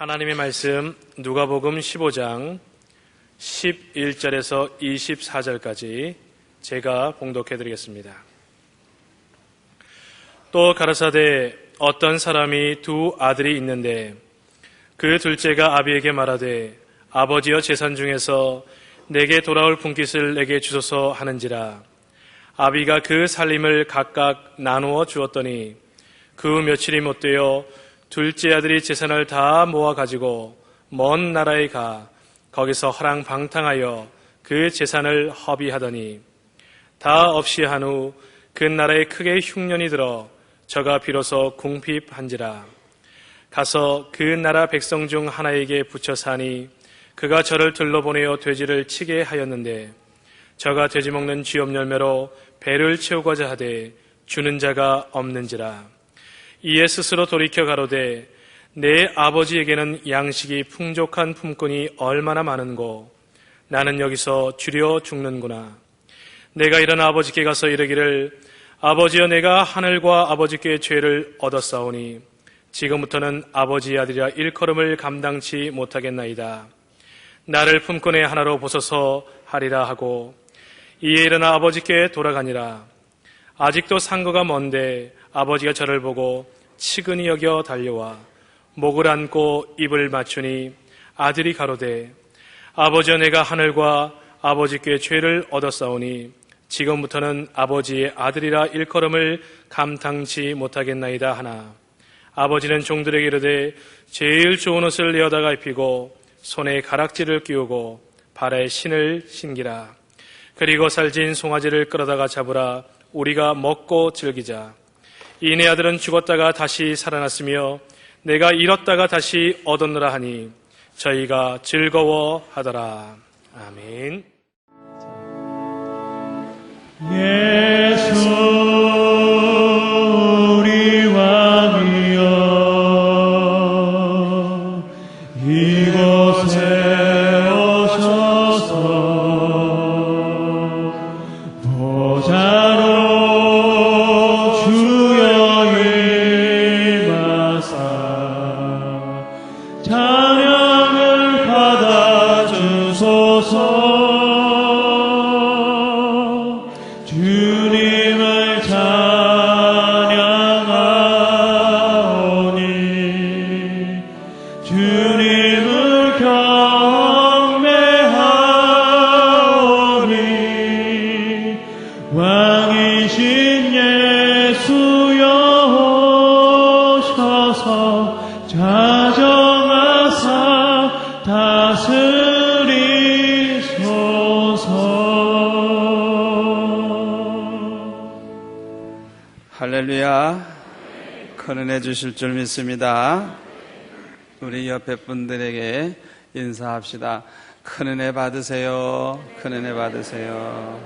하나님의 말씀 누가복음 15장 11절에서 24절까지 제가 봉독해 드리겠습니다. 또 가라사대 어떤 사람이 두 아들이 있는데 그 둘째가 아비에게 말하되 아버지여 재산 중에서 내게 돌아올 분깃을 내게 주소서 하는지라. 아비가 그 살림을 각각 나누어 주었더니 그 며칠이 못되어 둘째 아들이 재산을 다 모아 가지고 먼 나라에 가 거기서 허랑방탕하여 그 재산을 허비하더니 다 없이 한 후 그 나라에 크게 흉년이 들어 저가 비로소 궁핍한지라. 가서 그 나라 백성 중 하나에게 붙여 사니 그가 저를 들러보내어 돼지를 치게 하였는데 저가 돼지 먹는 쥐업 열매로 배를 채우고자 하되 주는 자가 없는지라. 이에 스스로 돌이켜 가로되 내 아버지에게는 양식이 풍족한 품꾼이 얼마나 많은고 나는 여기서 주려 죽는구나. 내가 일어나 아버지께 가서 이르기를 아버지여 내가 하늘과 아버지께 죄를 얻었사오니 지금부터는 아버지의 아들이라 일컬음을 감당치 못하겠나이다. 나를 품꾼의 하나로 보소서 하리라 하고 이에 일어나 아버지께 돌아가니라. 아직도 상거가 먼데 아버지가 저를 보고 치근히 여겨 달려와 목을 안고 입을 맞추니 아들이 가로되 아버지여 내가 하늘과 아버지께 죄를 얻었사오니 지금부터는 아버지의 아들이라 일컬음을 감당치 못하겠나이다 하나 아버지는 종들에게 이르되 제일 좋은 옷을 내어다가 입히고 손에 가락지를 끼우고 발에 신을 신기라. 그리고 살진 송아지를 끌어다가 잡으라. 우리가 먹고 즐기자. 이 내 아들은 죽었다가 다시 살아났으며 내가 잃었다가 다시 얻었노라 하니 저희가 즐거워하더라. 아멘. 예수 우리 왕이여 이곳에 오셔서 보좌로 주여 임하사 찬양을 받아주소서. 주님을 찬양하오니 주님을 경배하오니 왕이신 예수여 오셔서 자정하사 다스리소서. 할렐루야. 큰 은혜 주실 줄 믿습니다. 우리 옆에 분들에게 인사합시다. 큰 은혜 받으세요. 큰 은혜 받으세요.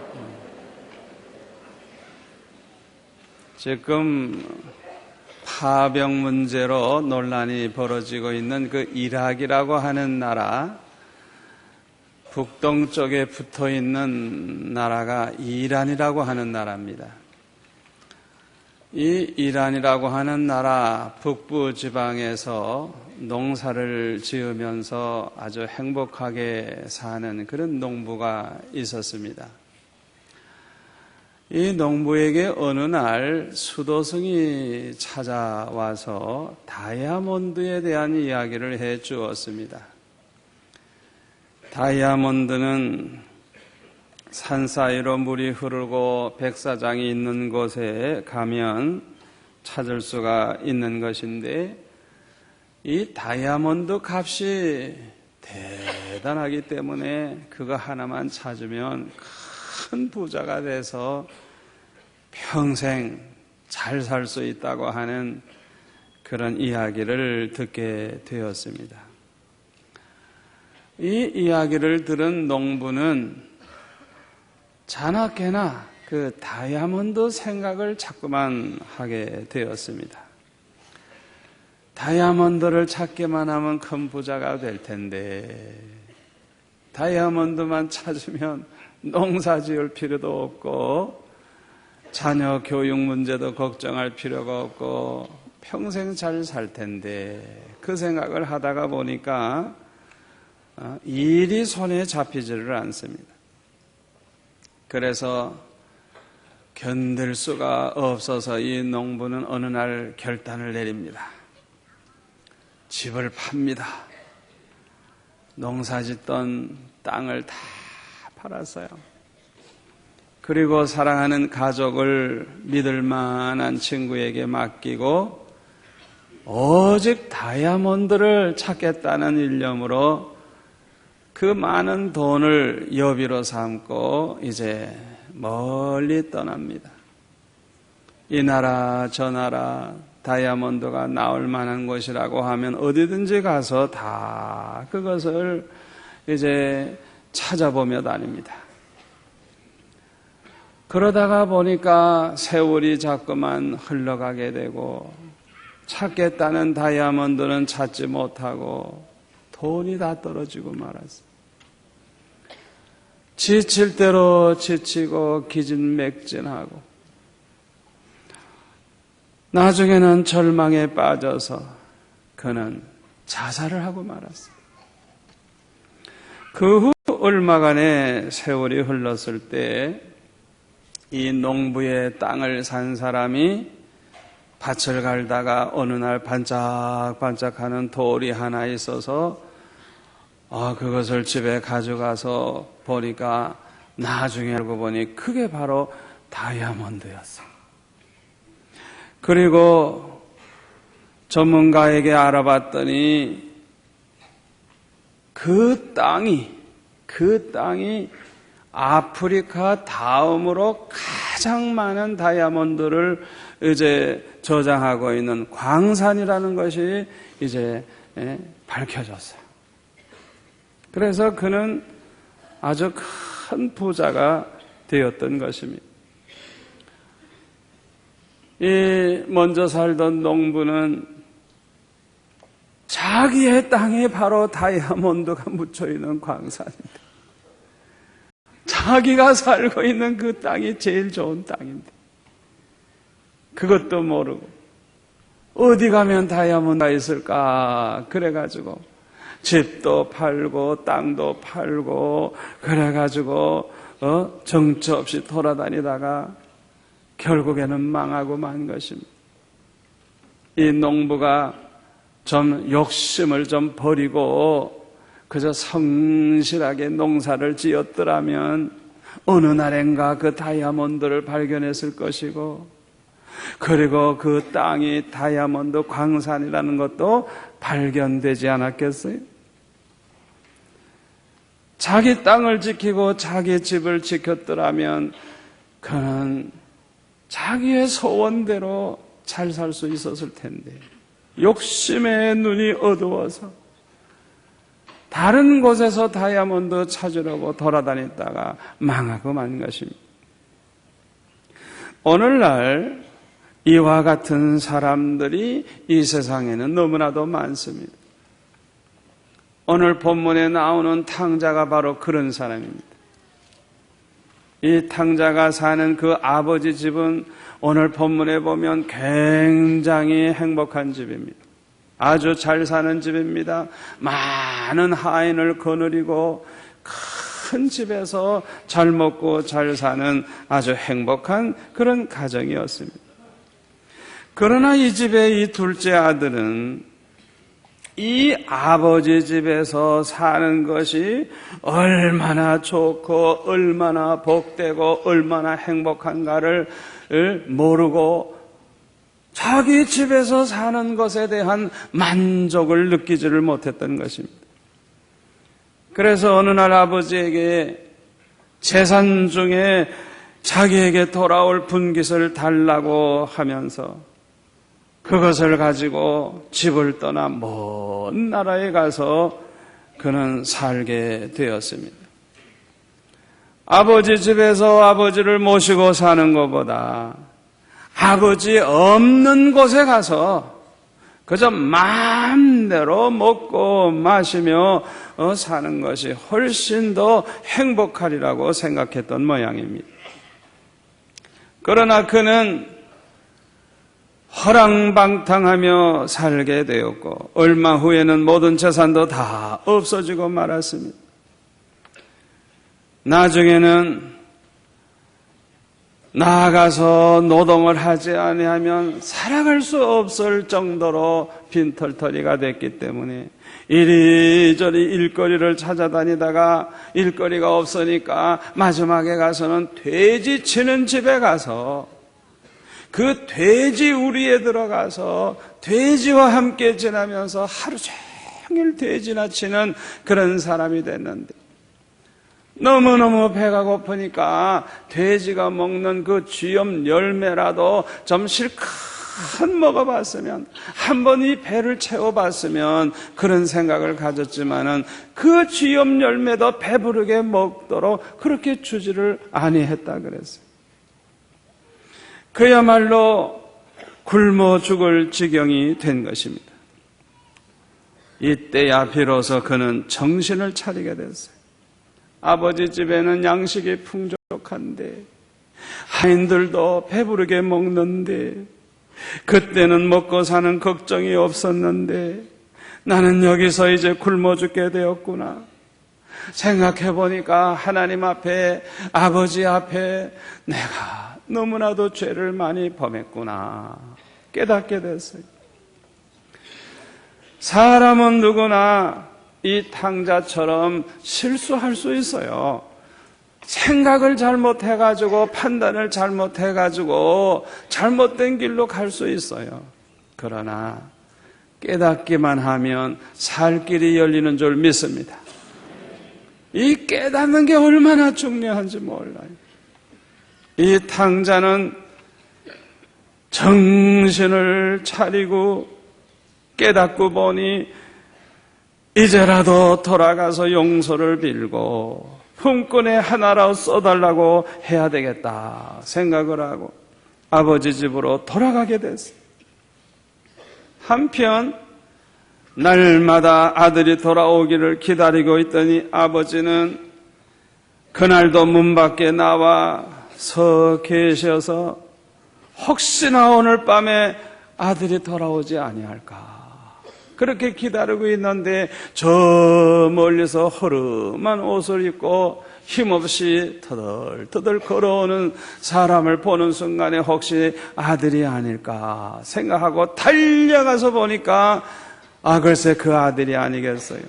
지금 파병 문제로 논란이 벌어지고 있는 그 이락이라고 하는 나라, 북동쪽에 붙어 있는 나라가 이란이라고 하는 나라입니다. 이 이란이라고 하는 나라 북부 지방에서 농사를 지으면서 아주 행복하게 사는 그런 농부가 있었습니다. 이 농부에게 어느 날 수도승이 찾아와서 다이아몬드에 대한 이야기를 해 주었습니다. 다이아몬드는 산 사이로 물이 흐르고 백사장이 있는 곳에 가면 찾을 수가 있는 것인데 이 다이아몬드 값이 대단하기 때문에 그거 하나만 찾으면 큰 부자가 돼서 평생 잘 살 수 있다고 하는 그런 이야기를 듣게 되었습니다. 이 이야기를 들은 농부는 자나깨나 그 다이아몬드 생각을 자꾸만 하게 되었습니다. 다이아몬드를 찾기만 하면 큰 부자가 될 텐데 다이아몬드만 찾으면 농사 지을 필요도 없고 자녀 교육 문제도 걱정할 필요가 없고 평생 잘 살 텐데 그 생각을 하다가 보니까 일이 손에 잡히지를 않습니다. 그래서 견딜 수가 없어서 이 농부는 어느 날 결단을 내립니다. 집을 팝니다. 농사짓던 땅을 다 팔았어요. 그리고 사랑하는 가족을 믿을 만한 친구에게 맡기고 오직 다이아몬드를 찾겠다는 일념으로 그 많은 돈을 여비로 삼고 이제 멀리 떠납니다. 이 나라 저 나라 다이아몬드가 나올 만한 곳이라고 하면 어디든지 가서 다 그것을 이제 찾아보며 다닙니다. 그러다가 보니까 세월이 자꾸만 흘러가게 되고 찾겠다는 다이아몬드는 찾지 못하고 돈이 다 떨어지고 말았어요. 지칠 대로 지치고 기진맥진하고 나중에는 절망에 빠져서 그는 자살을 하고 말았어요. 그 후 얼마간의 세월이 흘렀을 때 이 농부의 땅을 산 사람이 밭을 갈다가 어느 날 반짝반짝하는 돌이 하나 있어서 그것을 집에 가져가서 보니까 나중에 알고 보니 그게 바로 다이아몬드였어요. 그리고 전문가에게 알아봤더니 그 땅이 아프리카 다음으로 가장 많은 다이아몬드를 이제 저장하고 있는 광산이라는 것이 이제 밝혀졌어요. 그래서 그는 아주 큰 부자가 되었던 것입니다. 이 먼저 살던 농부는 자기의 땅에 바로 다이아몬드가 묻혀있는 광산입니다. 자기가 살고 있는 그 땅이 제일 좋은 땅인데 그것도 모르고 어디 가면 다이아몬드가 있을까 그래가지고 집도 팔고 땅도 팔고 그래가지고 정처 없이 돌아다니다가 결국에는 망하고 만 것입니다. 이 농부가 좀 욕심을 좀 버리고 그저 성실하게 농사를 지었더라면 어느 날엔가 그 다이아몬드를 발견했을 것이고 그리고 그 땅이 다이아몬드 광산이라는 것도 발견되지 않았겠어요? 자기 땅을 지키고 자기 집을 지켰더라면 그는 자기의 소원대로 잘 살 수 있었을 텐데 욕심의 눈이 어두워서 다른 곳에서 다이아몬드 찾으려고 돌아다녔다가 망하고 만 것입니다. 오늘날 이와 같은 사람들이 이 세상에는 너무나도 많습니다. 오늘 본문에 나오는 탕자가 바로 그런 사람입니다. 이 탕자가 사는 그 아버지 집은 오늘 본문에 보면 굉장히 행복한 집입니다. 아주 잘 사는 집입니다. 많은 하인을 거느리고 큰 집에서 잘 먹고 잘 사는 아주 행복한 그런 가정이었습니다. 그러나 이 집의 이 둘째 아들은 이 아버지 집에서 사는 것이 얼마나 좋고 얼마나 복되고 얼마나 행복한가를 모르고 자기 집에서 사는 것에 대한 만족을 느끼지를 못했던 것입니다. 그래서 어느 날 아버지에게 재산 중에 자기에게 돌아올 분깃을 달라고 하면서 그것을 가지고 집을 떠나 먼 나라에 가서 그는 살게 되었습니다. 아버지 집에서 아버지를 모시고 사는 것보다 아버지 없는 곳에 가서 그저 마음대로 먹고 마시며 사는 것이 훨씬 더 행복하리라고 생각했던 모양입니다. 그러나 그는 허랑방탕하며 살게 되었고 얼마 후에는 모든 재산도 다 없어지고 말았습니다. 나중에는 나아가서 노동을 하지 아니하면 살아갈 수 없을 정도로 빈털터리가 됐기 때문에 이리저리 일거리를 찾아다니다가 일거리가 없으니까 마지막에 가서는 돼지 치는 집에 가서 그 돼지 우리에 들어가서 돼지와 함께 지나면서 하루 종일 돼지나 치는 그런 사람이 됐는데 너무너무 배가 고프니까 돼지가 먹는 그 쥐염 열매라도 좀 실컷 먹어봤으면, 한번 이 배를 채워봤으면 그런 생각을 가졌지만은 그 쥐염 열매도 배부르게 먹도록 그렇게 주지를 아니했다 그랬어요. 그야말로 굶어 죽을 지경이 된 것입니다. 이때야 비로소 그는 정신을 차리게 됐어요. 아버지 집에는 양식이 풍족한데 하인들도 배부르게 먹는데 그때는 먹고 사는 걱정이 없었는데 나는 여기서 이제 굶어 죽게 되었구나. 생각해 보니까 하나님 앞에, 아버지 앞에 내가 너무나도 죄를 많이 범했구나 깨닫게 됐어요. 사람은 누구나 이 탕자처럼 실수할 수 있어요. 생각을 잘못해가지고 판단을 잘못해가지고 잘못된 길로 갈 수 있어요. 그러나 깨닫기만 하면 살 길이 열리는 줄 믿습니다. 이 깨닫는 게 얼마나 중요한지 몰라요. 이 탕자는 정신을 차리고 깨닫고 보니 이제라도 돌아가서 용서를 빌고 품꾼의 하나라도 써달라고 해야 되겠다 생각을 하고 아버지 집으로 돌아가게 됐어요. 한편 날마다 아들이 돌아오기를 기다리고 있더니 아버지는 그날도 문 밖에 나와 서 계셔서 혹시나 오늘 밤에 아들이 돌아오지 아니할까 그렇게 기다리고 있는데 저 멀리서 허름한 옷을 입고 힘없이 터덜터덜 걸어오는 사람을 보는 순간에 혹시 아들이 아닐까 생각하고 달려가서 보니까 글쎄 그 아들이 아니겠어요.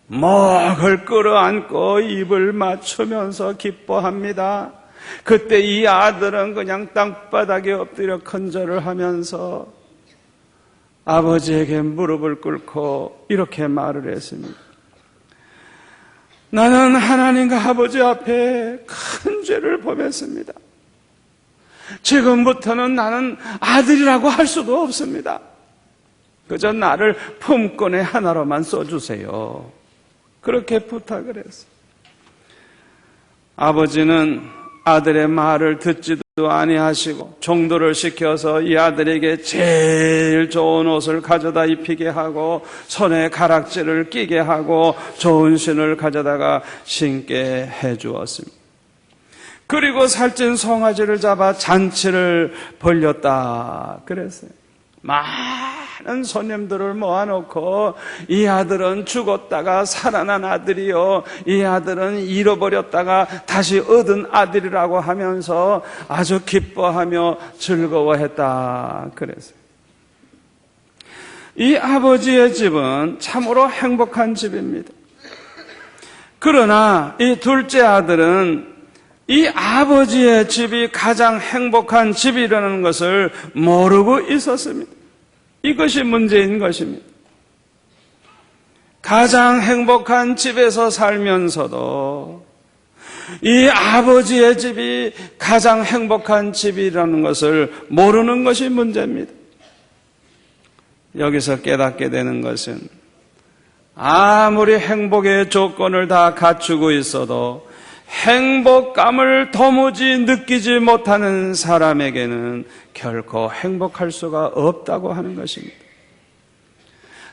목을 끌어안고 입을 맞추면서 기뻐합니다. 그때 이 아들은 그냥 땅바닥에 엎드려 큰절을 하면서 아버지에게 무릎을 꿇고 이렇게 말을 했습니다. 나는 하나님과 아버지 앞에 큰 죄를 범했습니다. 지금부터는 나는 아들이라고 할 수도 없습니다. 그저 나를 품꾼의 하나로만 써주세요. 그렇게 부탁을 했어요. 아버지는 아들의 말을 듣지도 아니하시고 종도를 시켜서 이 아들에게 제일 좋은 옷을 가져다 입히게 하고 손에 가락지를 끼게 하고 좋은 신을 가져다가 신게 해주었습니다. 그리고 살찐 송아지를 잡아 잔치를 벌렸다 그랬어요. 많은 손님들을 모아놓고 이 아들은 죽었다가 살아난 아들이요, 이 아들은 잃어버렸다가 다시 얻은 아들이라고 하면서 아주 기뻐하며 즐거워했다 그랬어요. 이 아버지의 집은 참으로 행복한 집입니다. 그러나 이 둘째 아들은 이 아버지의 집이 가장 행복한 집이라는 것을 모르고 있었습니다. 이것이 문제인 것입니다. 가장 행복한 집에서 살면서도 이 아버지의 집이 가장 행복한 집이라는 것을 모르는 것이 문제입니다. 여기서 깨닫게 되는 것은 아무리 행복의 조건을 다 갖추고 있어도 행복감을 도무지 느끼지 못하는 사람에게는 결코 행복할 수가 없다고 하는 것입니다.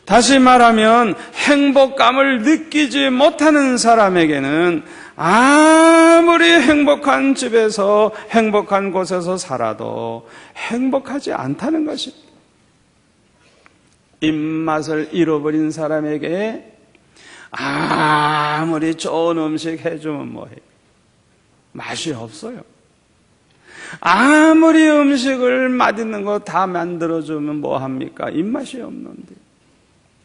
다시 말하면 행복감을 느끼지 못하는 사람에게는 아무리 아무리 행복한 집에서 행복한 곳에서 살아도 행복하지 않다는 것입니다. 입맛을 잃어버린 사람에게 아무리 좋은 음식 해주면 뭐해? 맛이 없어요. 아무리 음식을 맛있는 거 다 만들어주면 뭐합니까? 입맛이 없는데.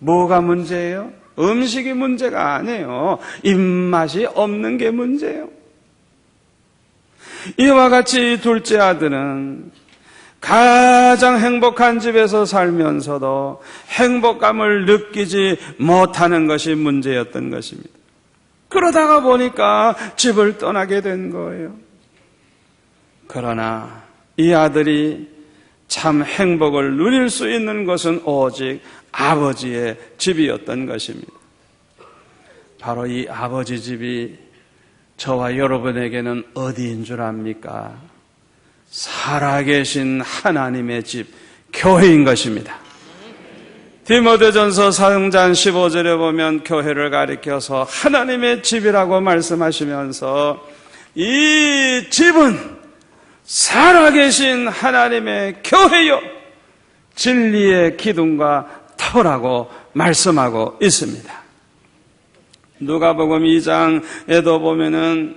뭐가 문제예요? 음식이 문제가 아니에요. 입맛이 없는 게 문제예요. 이와 같이 둘째 아들은 가장 행복한 집에서 살면서도 행복감을 느끼지 못하는 것이 문제였던 것입니다. 그러다가 보니까 집을 떠나게 된 거예요. 그러나 이 아들이 참 행복을 누릴 수 있는 것은 오직 아버지의 집이었던 것입니다. 바로 이 아버지 집이 저와 여러분에게는 어디인 줄 압니까? 살아계신 하나님의 집, 교회인 것입니다. 디모데전서 4장 15절에 보면 교회를 가리켜서 하나님의 집이라고 말씀하시면서 이 집은 살아계신 하나님의 교회요 진리의 기둥과 터라고 말씀하고 있습니다. 누가복음 2장에도 보면은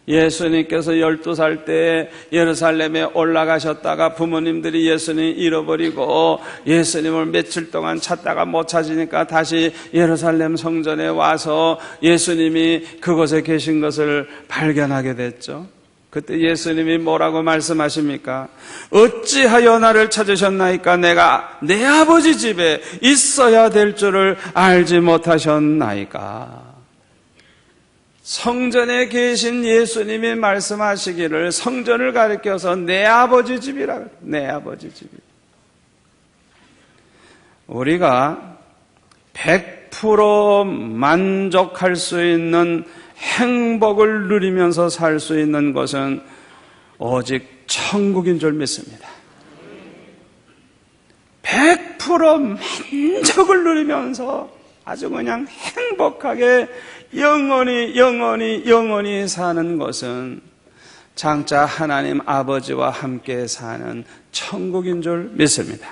예수님께서 12살 때 예루살렘에 올라가셨다가 부모님들이 예수님 잃어버리고 예수님을 며칠 동안 찾다가 못 찾으니까 다시 예루살렘 성전에 와서 예수님이 그곳에 계신 것을 발견하게 됐죠. 그때 예수님이 뭐라고 말씀하십니까? 어찌하여 나를 찾으셨나이까? 내가 내 아버지 집에 있어야 될 줄을 알지 못하셨나이까? 성전에 계신 예수님이 말씀하시기를 성전을 가리켜서 내 아버지 집이라 그래요. 내 아버지 집이. 우리가 100% 만족할 수 있는 행복을 누리면서 살 수 있는 것은 오직 천국인 줄 믿습니다. 100% 만족을 누리면서 아주 그냥 행복하게 영원히 사는 것은 장차 하나님 아버지와 함께 사는 천국인 줄 믿습니다.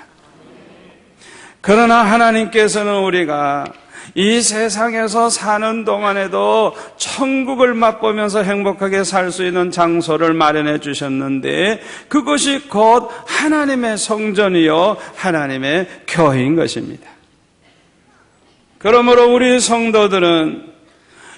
그러나 하나님께서는 우리가 이 세상에서 사는 동안에도 천국을 맛보면서 행복하게 살 수 있는 장소를 마련해 주셨는데 그것이 곧 하나님의 성전이요 하나님의 교회인 것입니다. 그러므로 우리 성도들은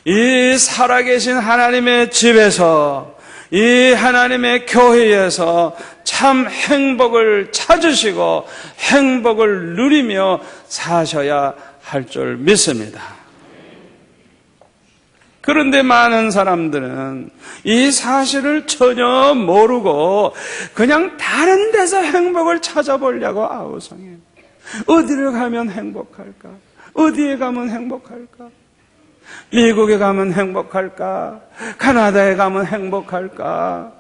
이 살아계신 하나님의 집에서 이 하나님의 교회에서 참 행복을 찾으시고 행복을 누리며 사셔야 할 줄 믿습니다. 그런데 많은 사람들은 이 사실을 전혀 모르고 그냥 다른 데서 행복을 찾아보려고 아우성해요. 어디를 가면 행복할까? 어디에 가면 행복할까? 미국에 가면 행복할까? 카나다에 가면 행복할까?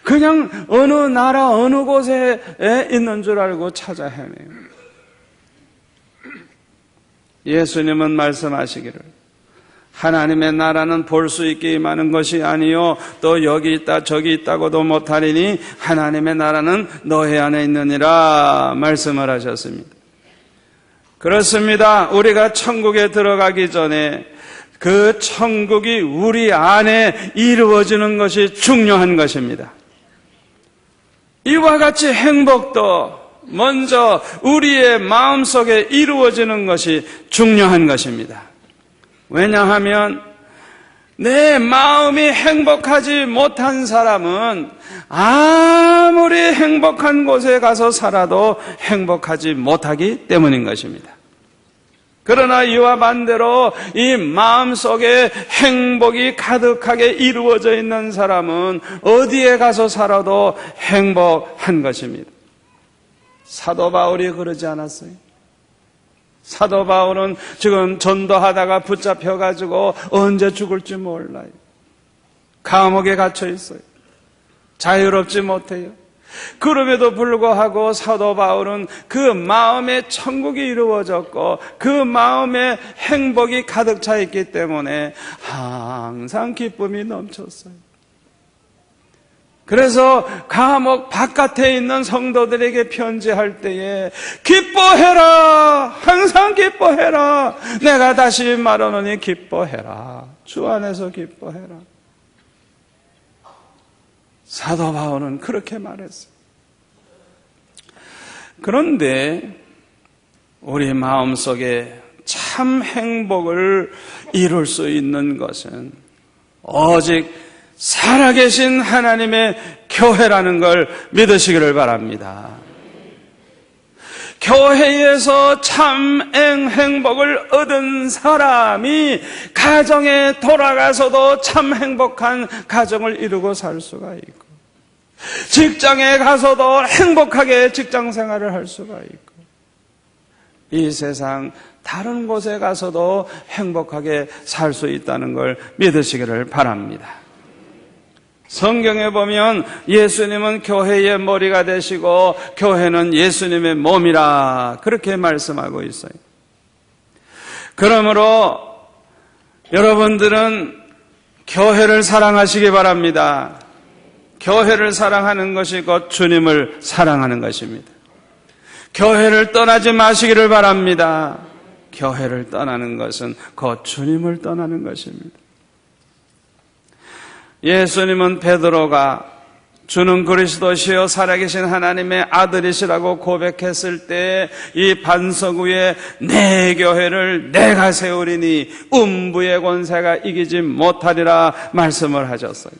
그냥 어느 나라 어느 곳에 있는 줄 알고 찾아 헤매요. 예수님은 말씀하시기를 하나님의 나라는 볼 수 있게 임하는 것이 아니요 또 여기 있다 저기 있다고도 못하리니 하나님의 나라는 너희 안에 있느니라 말씀을 하셨습니다. 그렇습니다. 우리가 천국에 들어가기 전에 그 천국이 우리 안에 이루어지는 것이 중요한 것입니다. 이와 같이 행복도 먼저 우리의 마음속에 이루어지는 것이 중요한 것입니다. 왜냐하면 내 마음이 행복하지 못한 사람은 아무리 행복한 곳에 가서 살아도 행복하지 못하기 때문인 것입니다. 그러나 이와 반대로 이 마음속에 행복이 가득하게 이루어져 있는 사람은 어디에 가서 살아도 행복한 것입니다. 사도 바울이 그러지 않았어요? 사도 바울은 지금 전도하다가 붙잡혀가지고 언제 죽을지 몰라요. 감옥에 갇혀 있어요. 자유롭지 못해요. 그럼에도 불구하고 사도 바울은 그 마음에 천국이 이루어졌고 그 마음에 행복이 가득 차 있기 때문에 항상 기쁨이 넘쳤어요. 그래서 감옥 바깥에 있는 성도들에게 편지할 때에 기뻐해라, 항상 기뻐해라, 내가 다시 말하노니 기뻐해라, 주 안에서 기뻐해라. 사도 바울은 그렇게 말했어요. 그런데 우리 마음속에 참 행복을 이룰 수 있는 것은 오직 살아계신 하나님의 교회라는 걸 믿으시기를 바랍니다. 교회에서 참 행복을 얻은 사람이 가정에 돌아가서도 참 행복한 가정을 이루고 살 수가 있고, 직장에 가서도 행복하게 직장 생활을 할 수가 있고, 이 세상 다른 곳에 가서도 행복하게 살 수 있다는 걸 믿으시기를 바랍니다. 성경에 보면 예수님은 교회의 머리가 되시고 교회는 예수님의 몸이라 그렇게 말씀하고 있어요. 그러므로 여러분들은 교회를 사랑하시기 바랍니다. 교회를 사랑하는 것이 곧 주님을 사랑하는 것입니다. 교회를 떠나지 마시기를 바랍니다. 교회를 떠나는 것은 곧 주님을 떠나는 것입니다. 예수님은 베드로가 주는 그리스도시요 살아계신 하나님의 아들이시라고 고백했을 때 이 반석 위에 내 교회를 내가 세우리니 음부의 권세가 이기지 못하리라 말씀을 하셨어요.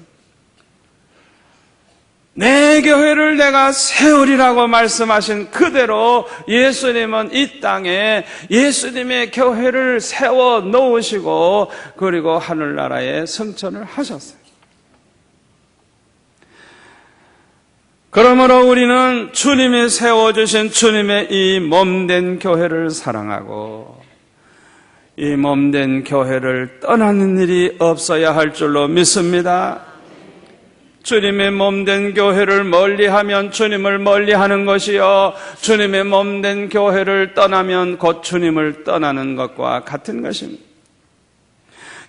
내 교회를 내가 세우리라고 말씀하신 그대로 예수님은 이 땅에 예수님의 교회를 세워 놓으시고 그리고 하늘나라에 승천을 하셨어요. 그러므로 우리는 주님이 세워주신 주님의 이 몸된 교회를 사랑하고 이 몸된 교회를 떠나는 일이 없어야 할 줄로 믿습니다. 주님의 몸된 교회를 멀리하면 주님을 멀리하는 것이요, 주님의 몸된 교회를 떠나면 곧 주님을 떠나는 것과 같은 것입니다.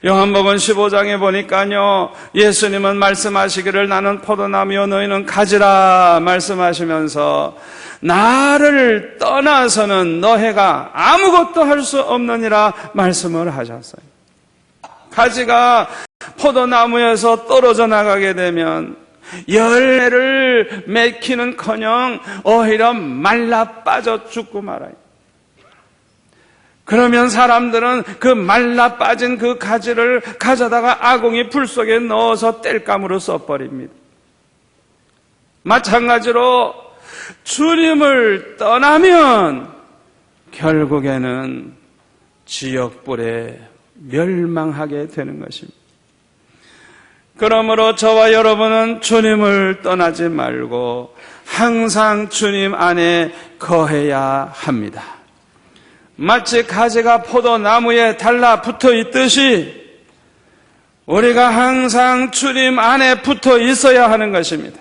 요한복음 15장에 보니까요, 예수님은 말씀하시기를 나는 포도나무요 너희는 가지라 말씀하시면서 나를 떠나서는 너희가 아무것도 할 수 없느니라 말씀을 하셨어요. 가지가 포도나무에서 떨어져 나가게 되면 열매를 맺기는커녕 오히려 말라 빠져 죽고 말아요. 그러면 사람들은 그 말라 빠진 그 가지를 가져다가 아궁이 불 속에 넣어서 땔감으로 써버립니다. 마찬가지로 주님을 떠나면 결국에는 지옥불에 멸망하게 되는 것입니다. 그러므로 저와 여러분은 주님을 떠나지 말고 항상 주님 안에 거해야 합니다. 마치 가지가 포도나무에 달라붙어 있듯이 우리가 항상 주님 안에 붙어 있어야 하는 것입니다.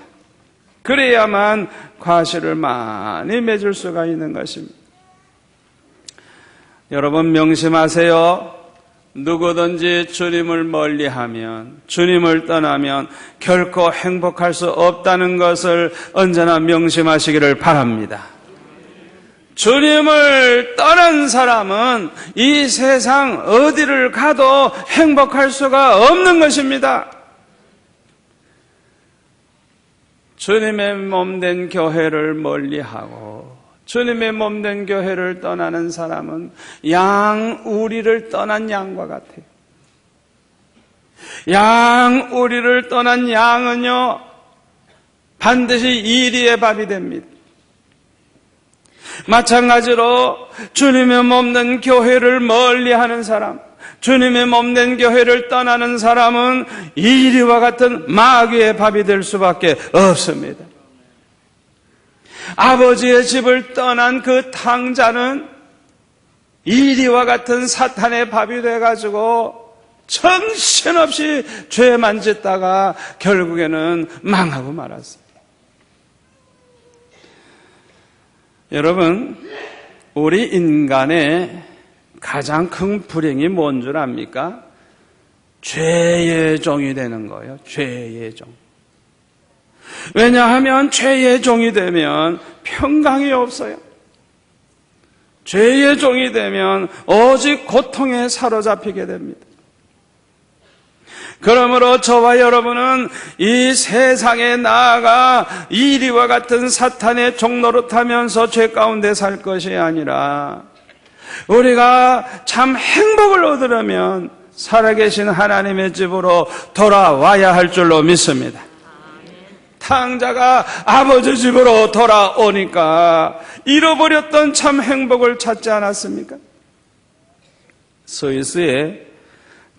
그래야만 과실을 많이 맺을 수가 있는 것입니다. 여러분 명심하세요. 누구든지 주님을 멀리하면, 주님을 떠나면 결코 행복할 수 없다는 것을 언제나 명심하시기를 바랍니다. 주님을 떠난 사람은 이 세상 어디를 가도 행복할 수가 없는 것입니다. 주님의 몸된 교회를 멀리하고 주님의 몸된 교회를 떠나는 사람은 양우리를 떠난 양과 같아요. 양우리를 떠난 양은요, 반드시 이리의 밥이 됩니다. 마찬가지로 주님의 몸된 교회를 멀리하는 사람, 주님의 몸된 교회를 떠나는 사람은 이리와 같은 마귀의 밥이 될 수밖에 없습니다. 아버지의 집을 떠난 그 탕자는 이리와 같은 사탄의 밥이 돼가지고 정신없이 죄만 짓다가 결국에는 망하고 말았습니다. 여러분, 우리 인간의 가장 큰 불행이 뭔 줄 압니까? 죄의 종이 되는 거예요. 죄의 종. 왜냐하면 죄의 종이 되면 평강이 없어요. 죄의 종이 되면 오직 고통에 사로잡히게 됩니다. 그러므로 저와 여러분은 이 세상에 나아가 이리와 같은 사탄의 종노릇하면서 죄 가운데 살 것이 아니라 우리가 참 행복을 얻으려면 살아계신 하나님의 집으로 돌아와야 할 줄로 믿습니다. 탕자가 아버지 집으로 돌아오니까 잃어버렸던 참 행복을 찾지 않았습니까? 스위스의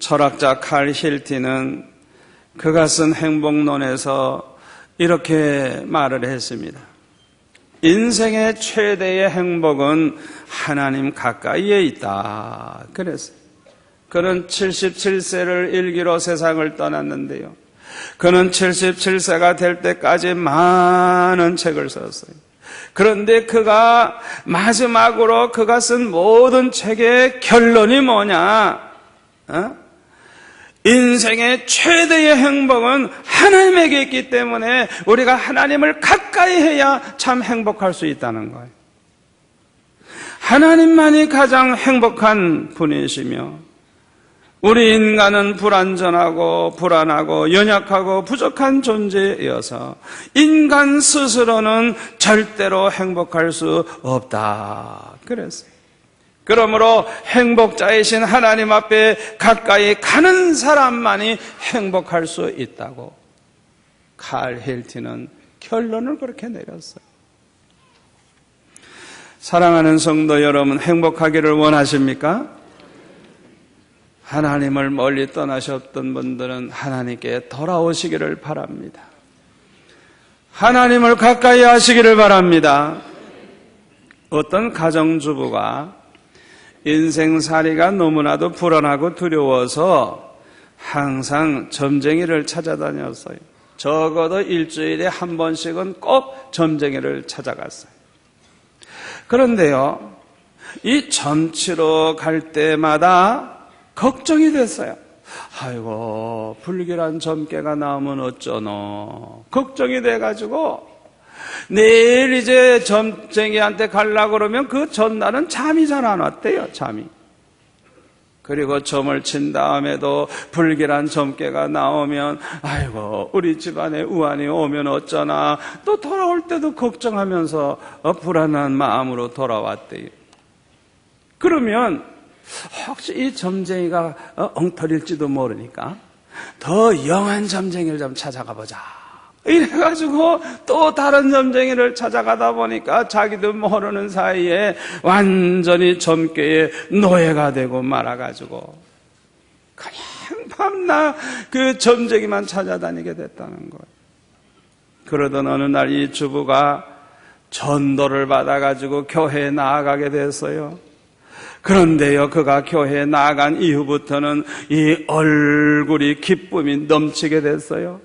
철학자 칼 힐티는 그가 쓴 행복론에서 이렇게 말을 했습니다. 인생의 최대의 행복은 하나님 가까이에 있다. 그랬어요. 그는 77세를 일기로 세상을 떠났는데요. 그는 77세가 될 때까지 많은 책을 썼어요. 그런데 그가 마지막으로 그가 쓴 모든 책의 결론이 뭐냐? 인생의 최대의 행복은 하나님에게 있기 때문에 우리가 하나님을 가까이 해야 참 행복할 수 있다는 거예요. 하나님만이 가장 행복한 분이시며 우리 인간은 불완전하고 불안하고 연약하고 부족한 존재여서 인간 스스로는 절대로 행복할 수 없다. 그랬어요. 그러므로 행복자이신 하나님 앞에 가까이 가는 사람만이 행복할 수 있다고 칼 힐티는 결론을 그렇게 내렸어요. 사랑하는 성도 여러분, 행복하기를 원하십니까? 하나님을 멀리 떠나셨던 분들은 하나님께 돌아오시기를 바랍니다. 하나님을 가까이 하시기를 바랍니다. 어떤 가정주부가 인생살이가 너무나도 불안하고 두려워서 항상 점쟁이를 찾아다녔어요. 적어도 일주일에 한 번씩은 꼭 점쟁이를 찾아갔어요. 그런데요, 이 점치러 갈 때마다 걱정이 됐어요. 아이고, 불길한 점괘가 나오면 어쩌노. 걱정이 돼가지고 내일 이제 점쟁이한테 가려고 그러면 그 전날은 잠이 잘 안 왔대요. 잠이. 그리고 점을 친 다음에도 불길한 점괘가 나오면 아이고, 우리 집안에 우환이 오면 어쩌나. 또 돌아올 때도 걱정하면서 불안한 마음으로 돌아왔대요. 그러면 혹시 이 점쟁이가 엉터리일지도 모르니까 더 영한 점쟁이를 좀 찾아가 보자. 이래가지고 또 다른 점쟁이를 찾아가다 보니까 자기도 모르는 사이에 완전히 점괘의 노예가 되고 말아가지고 그냥 밤낮 그 점쟁이만 찾아다니게 됐다는 거예요. 그러던 어느 날 이 주부가 전도를 받아가지고 교회에 나아가게 됐어요. 그런데요, 그가 교회에 나아간 이후부터는 이 얼굴이 기쁨이 넘치게 됐어요.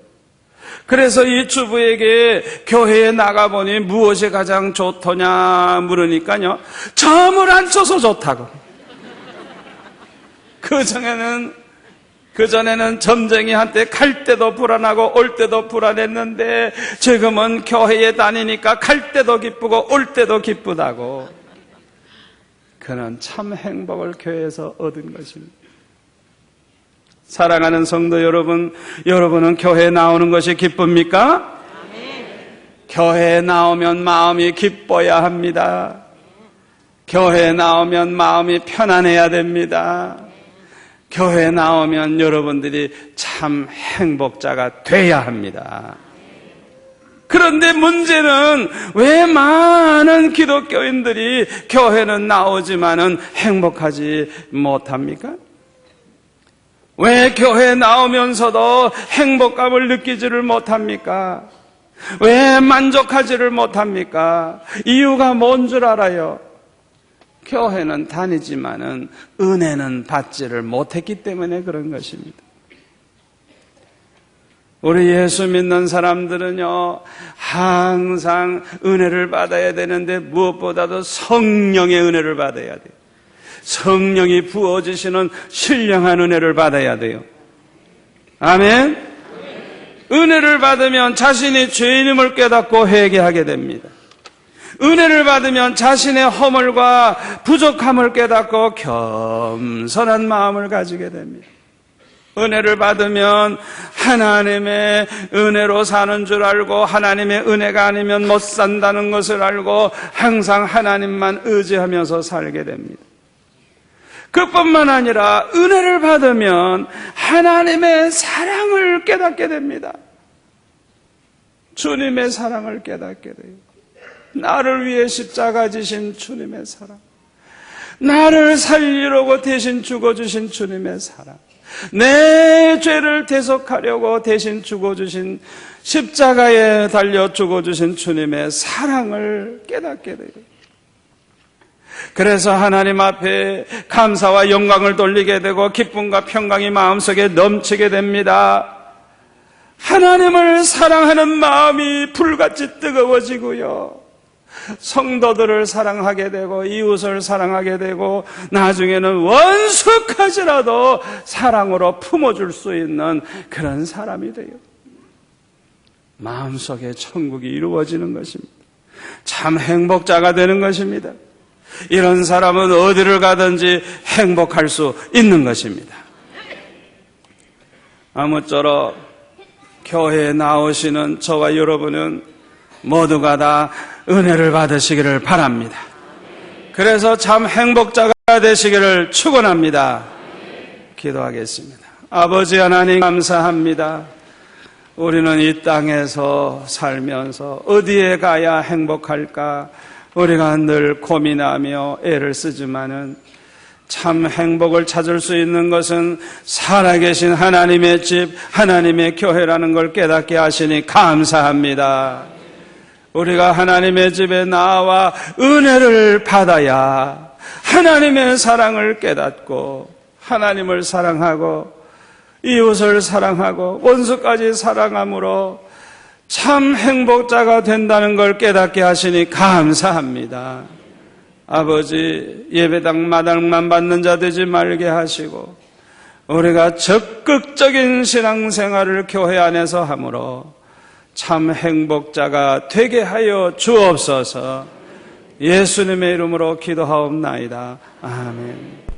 그래서 이 주부에게 교회에 나가보니 무엇이 가장 좋더냐 물으니까요, 점을 안 쳐서 좋다고. 그전에는 점쟁이한테 갈 때도 불안하고 올 때도 불안했는데 지금은 교회에 다니니까 갈 때도 기쁘고 올 때도 기쁘다고. 그는 참 행복을 교회에서 얻은 것입니다. 사랑하는 성도 여러분, 여러분은 교회에 나오는 것이 기쁩니까? 교회에 나오면 마음이 기뻐야 합니다. 교회에 나오면 마음이 편안해야 됩니다. 교회에 나오면 여러분들이 참 행복자가 돼야 합니다. 그런데 문제는 왜 많은 기독교인들이 교회는 나오지만은 행복하지 못합니까? 왜 교회에 나오면서도 행복감을 느끼지를 못합니까? 왜 만족하지를 못합니까? 이유가 뭔 줄 알아요? 교회는 다니지만은 은혜는 받지를 못했기 때문에 그런 것입니다. 우리 예수 믿는 사람들은요, 항상 은혜를 받아야 되는데 무엇보다도 성령의 은혜를 받아야 돼요. 성령이 부어주시는 신령한 은혜를 받아야 돼요. 아멘? 은혜를 받으면 자신이 죄인임을 깨닫고 회개하게 됩니다. 은혜를 받으면 자신의 허물과 부족함을 깨닫고 겸손한 마음을 가지게 됩니다. 은혜를 받으면 하나님의 은혜로 사는 줄 알고 하나님의 은혜가 아니면 못 산다는 것을 알고 항상 하나님만 의지하면서 살게 됩니다. 그뿐만 아니라 은혜를 받으면 하나님의 사랑을 깨닫게 됩니다. 주님의 사랑을 깨닫게 돼요. 나를 위해 십자가 지신 주님의 사랑, 나를 살리려고 대신 죽어주신 주님의 사랑, 내 죄를 대속하려고 대신 죽어주신 십자가에 달려 죽어주신 주님의 사랑을 깨닫게 돼요. 그래서 하나님 앞에 감사와 영광을 돌리게 되고 기쁨과 평강이 마음속에 넘치게 됩니다. 하나님을 사랑하는 마음이 불같이 뜨거워지고요, 성도들을 사랑하게 되고 이웃을 사랑하게 되고 나중에는 원수까지라도 사랑으로 품어줄 수 있는 그런 사람이 돼요. 마음속에 천국이 이루어지는 것입니다. 참 행복자가 되는 것입니다. 이런 사람은 어디를 가든지 행복할 수 있는 것입니다. 아무쪼록 교회에 나오시는 저와 여러분은 모두가 다 은혜를 받으시기를 바랍니다. 그래서 참 행복자가 되시기를 축원합니다. 기도하겠습니다. 아버지 하나님 감사합니다. 우리는 이 땅에서 살면서 어디에 가야 행복할까 우리가 늘 고민하며 애를 쓰지만은 참 행복을 찾을 수 있는 것은 살아계신 하나님의 집, 하나님의 교회라는 걸 깨닫게 하시니 감사합니다. 우리가 하나님의 집에 나와 은혜를 받아야 하나님의 사랑을 깨닫고 하나님을 사랑하고 이웃을 사랑하고 원수까지 사랑함으로 참 행복자가 된다는 걸 깨닫게 하시니 감사합니다. 아버지, 예배당 마당만 받는 자 되지 말게 하시고 우리가 적극적인 신앙생활을 교회 안에서 함으로 참 행복자가 되게 하여 주옵소서. 예수님의 이름으로 기도하옵나이다. 아멘.